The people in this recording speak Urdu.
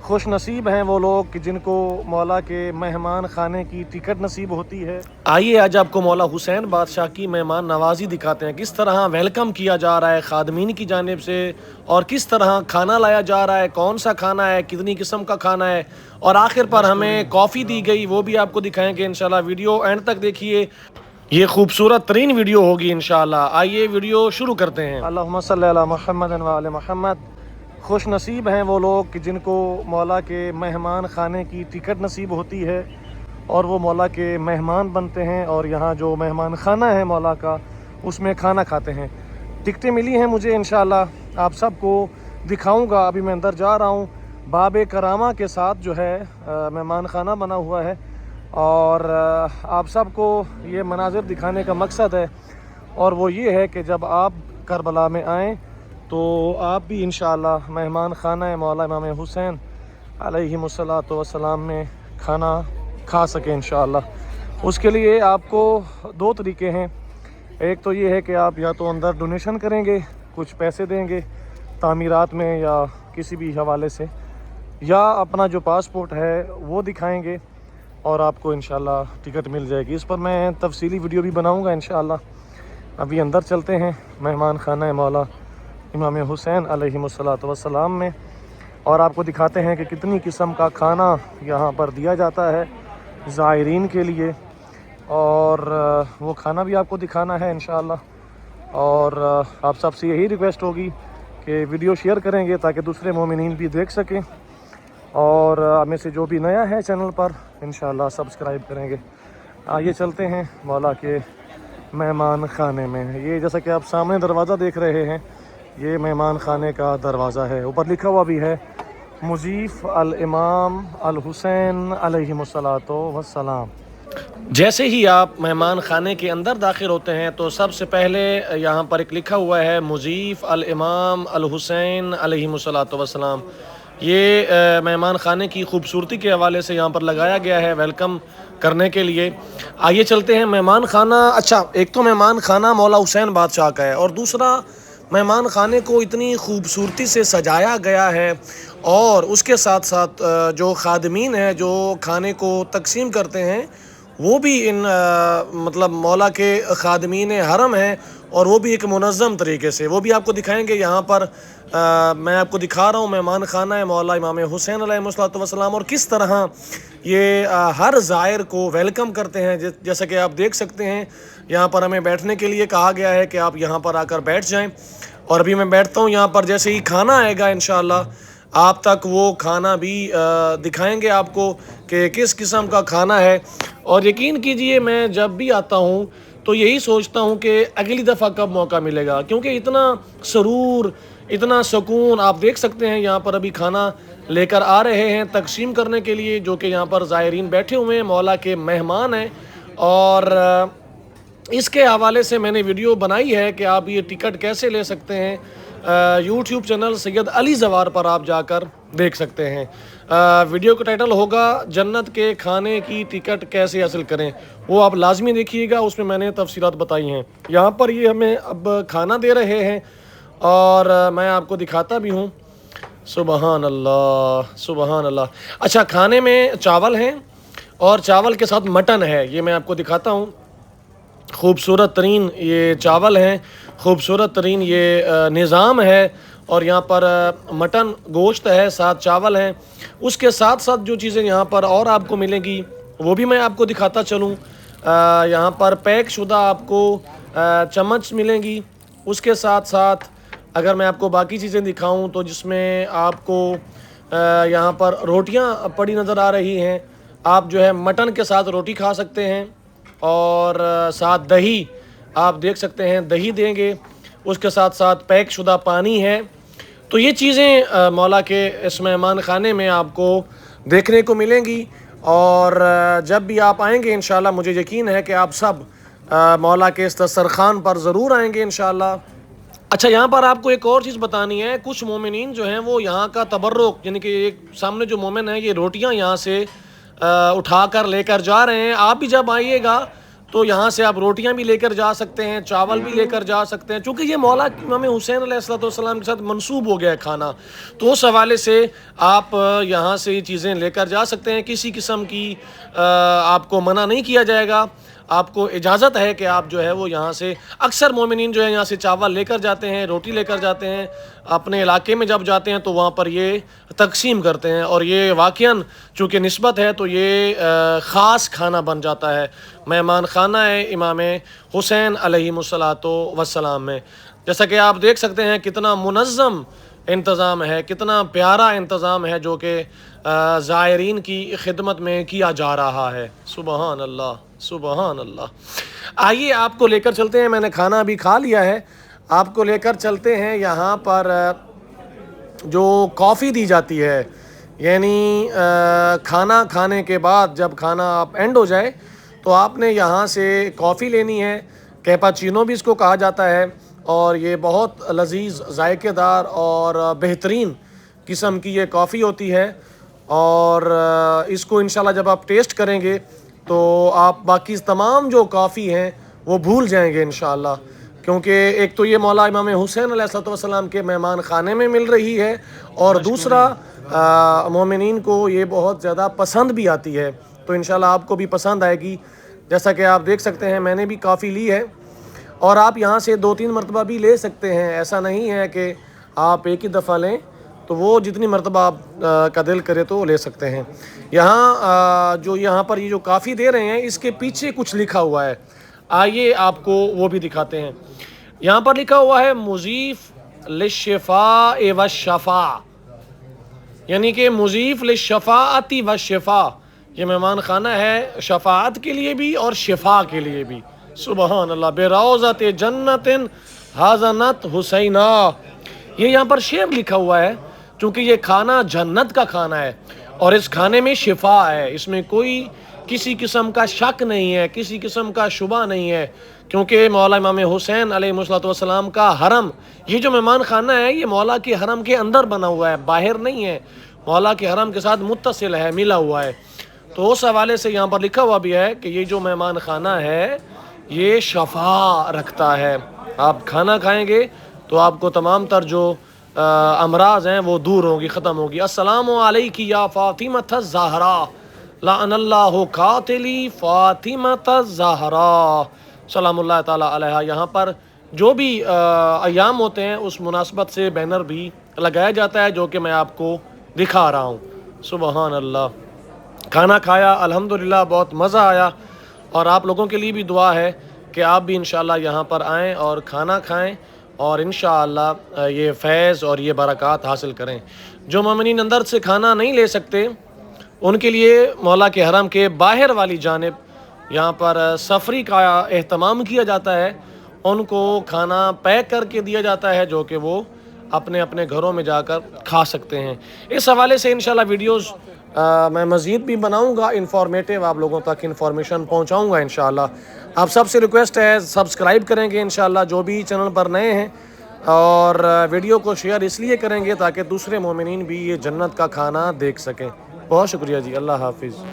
خوش نصیب ہیں وہ لوگ کہ جن کو مولا کے مہمان خانے کی ٹکٹ نصیب ہوتی ہے۔ آئیے آج آپ کو مولا حسین بادشاہ کی مہمان نوازی دکھاتے ہیں، کس طرح ویلکم کیا جا رہا ہے خادمین کی جانب سے، اور کس طرح کھانا لایا جا رہا ہے، کون سا کھانا ہے، کتنی قسم کا کھانا ہے، اور آخر پر ہمیں کافی دی گئی، وہ بھی آپ کو دکھائیں گے انشاءاللہ۔ ویڈیو اینڈ تک دیکھیے، یہ خوبصورت ترین ویڈیو ہوگی انشاءاللہ۔ آئیے ویڈیو شروع کرتے ہیں۔ اللہم صلی علی محمد و علی محمد۔ خوش نصیب ہیں وہ لوگ کہ جن کو مولا کے مہمان خانے کی ٹکٹ نصیب ہوتی ہے اور وہ مولا کے مہمان بنتے ہیں، اور یہاں جو مہمان خانہ ہے مولا کا اس میں کھانا کھاتے ہیں۔ ٹکٹیں ملی ہیں مجھے انشاءاللہ، آپ سب کو دکھاؤں گا۔ ابھی میں اندر جا رہا ہوں، باب کرامہ کے ساتھ جو ہے مہمان خانہ بنا ہوا ہے، اور آپ سب کو یہ مناظر دکھانے کا مقصد ہے، اور وہ یہ ہے کہ جب آپ کربلا میں آئیں تو آپ بھی انشاءاللہ مہمان خانہ مولا امام حسین علیہ السلام میں کھانا کھا سکیں انشاءاللہ۔ اس کے لیے آپ کو دو طریقے ہیں، ایک تو یہ ہے کہ آپ یا تو اندر ڈونیشن کریں گے، کچھ پیسے دیں گے تعمیرات میں یا کسی بھی حوالے سے، یا اپنا جو پاسپورٹ ہے وہ دکھائیں گے اور آپ کو انشاءاللہ ٹکٹ مل جائے گی۔ اس پر میں تفصیلی ویڈیو بھی بناؤں گا انشاءاللہ۔ ابھی اندر چلتے ہیں مہمان خانہ مولا امام حسین علیہ السلام میں، اور آپ کو دکھاتے ہیں کہ کتنی قسم کا کھانا یہاں پر دیا جاتا ہے زائرین کے لیے، اور وہ کھانا بھی آپ کو دکھانا ہے انشاءاللہ۔ اور آپ سب سے یہی ریکویسٹ ہوگی کہ ویڈیو شیئر کریں گے تاکہ دوسرے مومنین بھی دیکھ سکیں، اور ہمیں سے جو بھی نیا ہے چینل پر انشاءاللہ سبسکرائب کریں گے۔ آئیے چلتے ہیں مولا کے مہمان خانے میں۔ یہ جیسا کہ آپ سامنے دروازہ دیکھ رہے ہیں، یہ مہمان خانے کا دروازہ ہے، اوپر لکھا ہوا بھی ہے مضیف الامام الحسین علیہ السلام۔ جیسے ہی آپ مہمان خانے کے اندر داخل ہوتے ہیں تو سب سے پہلے یہاں پر ایک لکھا ہوا ہے مضیف الامام الحسین علیہ السلام۔ یہ مہمان خانے کی خوبصورتی کے حوالے سے یہاں پر لگایا گیا ہے ویلکم کرنے کے لیے۔ آئیے چلتے ہیں مہمان خانہ۔ اچھا، ایک تو مہمان خانہ مولا حسین بادشاہ کا ہے، اور دوسرا مہمان خانے کو اتنی خوبصورتی سے سجایا گیا ہے، اور اس کے ساتھ ساتھ جو خادمین ہیں جو کھانے کو تقسیم کرتے ہیں وہ بھی ان مطلب مولا کے خادمین حرم ہیں، اور وہ بھی ایک منظم طریقے سے، وہ بھی آپ کو دکھائیں گے۔ یہاں پر میں آپ کو دکھا رہا ہوں مہمان خانہ مولا امام حسین علیہ السلام، اور کس طرح یہ ہر زائر کو ویلکم کرتے ہیں۔ جیسا کہ آپ دیکھ سکتے ہیں یہاں پر ہمیں بیٹھنے کے لیے کہا گیا ہے کہ آپ یہاں پر آ کر بیٹھ جائیں، اور ابھی میں بیٹھتا ہوں یہاں پر۔ جیسے ہی کھانا آئے گا انشاءاللہ آپ تک وہ کھانا بھی دکھائیں گے آپ کو کہ کس قسم کا کھانا ہے۔ اور یقین کیجئے میں جب بھی آتا ہوں تو یہی سوچتا ہوں کہ اگلی دفعہ کب موقع ملے گا، کیونکہ اتنا سرور، اتنا سکون۔ آپ دیکھ سکتے ہیں یہاں پر ابھی کھانا لے کر آ رہے ہیں تقسیم کرنے کے لیے، جو کہ یہاں پر زائرین بیٹھے ہوئے ہیں، مولا کے مہمان ہیں۔ اور اس کے حوالے سے میں نے ویڈیو بنائی ہے کہ آپ یہ ٹکٹ کیسے لے سکتے ہیں، یوٹیوب چینل سید علی زوار پر آپ جا کر دیکھ سکتے ہیں۔ ویڈیو کا ٹائٹل ہوگا جنت کے کھانے کی ٹکٹ کیسے حاصل کریں، وہ آپ لازمی دیکھیے گا، اس میں نے تفصیلات بتائی ہیں۔ یہاں پر یہ ہمیں اب کھانا دے رہے ہیں، اور میں آپ کو دکھاتا بھی ہوں۔ سبحان اللہ، سبحان اللہ۔ اچھا، کھانے میں چاول ہیں، اور چاول کے ساتھ مٹن ہے، یہ میں آپ کو دکھاتا ہوں۔ خوبصورت ترین یہ چاول ہیں، خوبصورت ترین یہ نظام ہے، اور یہاں پر مٹن گوشت ہے، ساتھ چاول ہیں۔ اس کے ساتھ ساتھ جو چیزیں یہاں پر اور آپ کو ملیں گی وہ بھی میں آپ کو دکھاتا چلوں۔ یہاں پر پیک شدہ آپ کو چمچ ملیں گی۔ اس کے ساتھ ساتھ اگر میں آپ کو باقی چیزیں دکھاؤں تو جس میں آپ کو یہاں پر روٹیاں پڑی نظر آ رہی ہیں، آپ جو ہے مٹن کے ساتھ روٹی کھا سکتے ہیں، اور ساتھ دہی آپ دیکھ سکتے ہیں، دہی دیں گے۔ اس کے ساتھ ساتھ پیک شدہ پانی ہے۔ تو یہ چیزیں مولا کے اس مہمان خانے میں آپ کو دیکھنے کو ملیں گی، اور جب بھی آپ آئیں گے انشاءاللہ مجھے یقین ہے کہ آپ سب مولا کے اس دسترخوان پر ضرور آئیں گے انشاءاللہ۔ اچھا، یہاں پر آپ کو ایک اور چیز بتانی ہے، کچھ مومنین جو ہیں وہ یہاں کا تبرک، یعنی کہ ایک سامنے جو مومن ہیں یہ روٹیاں یہاں سے اٹھا کر لے کر جا رہے ہیں۔ آپ بھی جب آئیے گا تو یہاں سے آپ روٹیاں بھی لے کر جا سکتے ہیں، چاول بھی لے کر جا سکتے ہیں، چونکہ یہ مولا امام حسین علیہ السلام کے ساتھ منسوب ہو گیا ہے کھانا، تو اس حوالے سے آپ یہاں سے یہ چیزیں لے کر جا سکتے ہیں۔ کسی قسم کی آپ کو منع نہیں کیا جائے گا، آپ کو اجازت ہے کہ آپ جو ہے وہ یہاں سے، اکثر مومنین جو ہے یہاں سے چاول لے کر جاتے ہیں، روٹی لے کر جاتے ہیں، اپنے علاقے میں جب جاتے ہیں تو وہاں پر یہ تقسیم کرتے ہیں، اور یہ واقعاً چونکہ نسبت ہے تو یہ خاص کھانا بن جاتا ہے، مہمان خانہ ہے امام حسین علیہ السلام میں۔ جیسا کہ آپ دیکھ سکتے ہیں کتنا منظم انتظام ہے، کتنا پیارا انتظام ہے جو کہ زائرین کی خدمت میں کیا جا رہا ہے۔ سبحان اللہ، سبحان اللہ۔ آئیے آپ کو لے کر چلتے ہیں، میں نے کھانا ابھی کھا لیا ہے، آپ کو لے کر چلتے ہیں یہاں پر جو کافی دی جاتی ہے، یعنی کھانا کھانے کے بعد جب کھانا آپ اینڈ ہو جائے تو آپ نے یہاں سے کافی لینی ہے، کیپاچینو بھی اس کو کہا جاتا ہے، اور یہ بہت لذیذ، ذائقے دار اور بہترین قسم کی یہ کافی ہوتی ہے، اور اس کو انشاءاللہ جب آپ ٹیسٹ کریں گے تو آپ باقی تمام جو کافی ہیں وہ بھول جائیں گے انشاءاللہ، کیونکہ ایک تو یہ مولا امام حسین علیہ السلام کے مہمان خانے میں مل رہی ہے، اور دوسرا مومنین کو یہ بہت زیادہ پسند بھی آتی ہے، تو انشاءاللہ آپ کو بھی پسند آئے گی۔ جیسا کہ آپ دیکھ سکتے ہیں میں نے بھی کافی لی ہے، اور آپ یہاں سے 2-3 مرتبہ بھی لے سکتے ہیں، ایسا نہیں ہے کہ آپ ایک ہی دفعہ لیں، تو وہ جتنی مرتبہ آپ کا دل کرے تو لے سکتے ہیں۔ یہاں جو یہاں پر یہ جو کافی دے رہے ہیں اس کے پیچھے کچھ لکھا ہوا ہے، آئیے آپ کو وہ بھی دکھاتے ہیں۔ یہاں پر لکھا ہوا ہے مضیف للشفاء والشفاء، یعنی کہ مضیف للشفاعت والشفاء، یہ مہمان خانہ ہے شفاعت کے لیے بھی اور شفا کے لیے بھی۔ سبحان اللہ۔ بروضۃ جنت حضنت حسینہ، یہ یہاں پر شیب لکھا ہوا ہے، چونکہ یہ کھانا جنت کا کھانا ہے، اور اس کھانے میں شفا ہے، اس میں کوئی کسی قسم کا شک نہیں ہے، کسی قسم کا شبہ نہیں ہے، کیونکہ مولا امام حسین علیہ السلام کا حرم، یہ جو مہمان خانہ ہے یہ مولا کے حرم کے اندر بنا ہوا ہے، باہر نہیں ہے، مولا کے حرم کے ساتھ متصل ہے، ملا ہوا ہے، تو اس حوالے سے یہاں پر لکھا ہوا بھی ہے کہ یہ جو مہمان خانہ ہے یہ شفا رکھتا ہے، آپ کھانا کھائیں گے تو آپ کو تمام تر جو امراض ہیں وہ دور ہوگی، ختم ہوگی۔ السلام علیک یا فاطمۃ الزہرا، لعن اللہ قاتلی فاطمۃ الزہرا، سلام اللہ تعالیٰ علیہ۔ یہاں پر جو بھی ایام ہوتے ہیں اس مناسبت سے بینر بھی لگایا جاتا ہے، جو کہ میں آپ کو دکھا رہا ہوں۔ سبحان اللہ۔ کھانا کھایا الحمدللہ، بہت مزہ آیا، اور آپ لوگوں کے لیے بھی دعا ہے کہ آپ بھی انشاءاللہ یہاں پر آئیں اور کھانا کھائیں، اور انشاءاللہ یہ فیض اور یہ برکات حاصل کریں۔ جو مومنین اندر سے کھانا نہیں لے سکتے ان کے لیے مولا کے حرم کے باہر والی جانب یہاں پر سفری کا اہتمام کیا جاتا ہے، ان کو کھانا پیک کر کے دیا جاتا ہے جو کہ وہ اپنے اپنے گھروں میں جا کر کھا سکتے ہیں۔ اس حوالے سے انشاءاللہ ویڈیوز میں مزید بھی بناؤں گا، انفارمیٹیو، آپ لوگوں تک انفارمیشن پہنچاؤں گا انشاءاللہ۔ آپ سب سے ریکویسٹ ہے سبسکرائب کریں گے انشاءاللہ جو بھی چینل پر نئے ہیں، اور ویڈیو کو شیئر اس لیے کریں گے تاکہ دوسرے مومنین بھی یہ جنت کا کھانا دیکھ سکیں۔ بہت شکریہ جی، اللہ حافظ۔